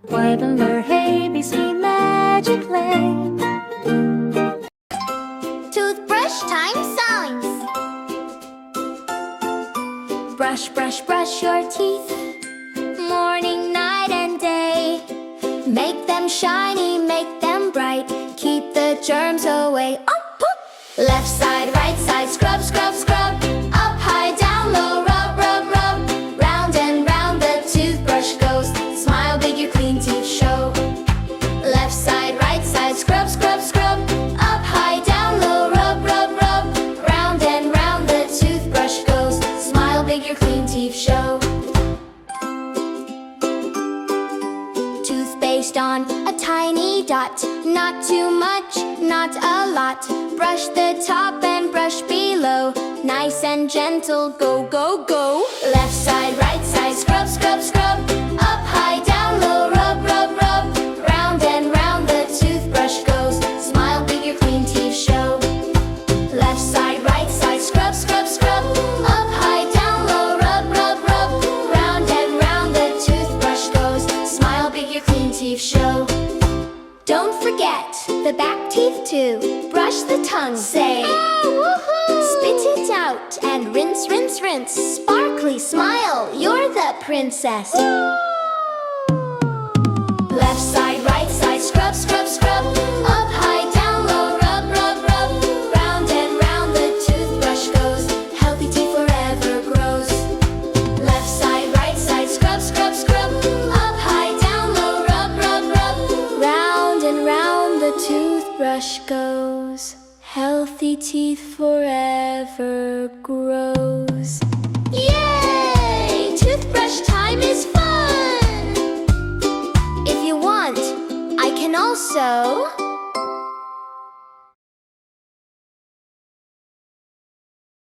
Toddler, hey, be magic lane. Toothbrush time sounds. Brush, brush, brush your teeth, morning, night, and day. Make them shiny, make them bright, keep the germs away. Up, up. Left side, right side, scrub, scrub, scrub. Up high, down low, rub, rub, rub. Round and round the toothbrush goes. Smile big, your clean teeth show. Left side, right side, scrub, scrub, scrub. Up high, down low, rub, rub, rub. Round and round the toothbrush goes. Smile big, your clean teeth show. Toothpaste on a tiny dot. Not too much, not a lot. Brush the top and brush below. Nice and gentle, go, go, go. Left side, right side, scrub, scrub, scrub. Up high, down low, rub, rub, rub. Round and round the toothbrush goes. Smile big, your clean teeth show. Left side, right side, scrub, scrub, scrub. Up high, down low, rub, rub, rub. Round and round the toothbrush goes. Smile big, your clean teeth show. Don't forget the back teeth too. Brush the tongue, say spit it out and rinse, rinse, rinse. Sparkly smile, you're the princess. Left side, right side, scrub, scrub, scrub. Up high, down low, rub, rub, rub. Round and round the toothbrush goes. Healthy teeth forever grows. Left side, right side, scrub, scrub, scrub. Up high, down low, rub, rub, rub. Round and round the toothbrush goes. Healthy teeth forever grows. Yay! Toothbrush time is fun! If you want, I can also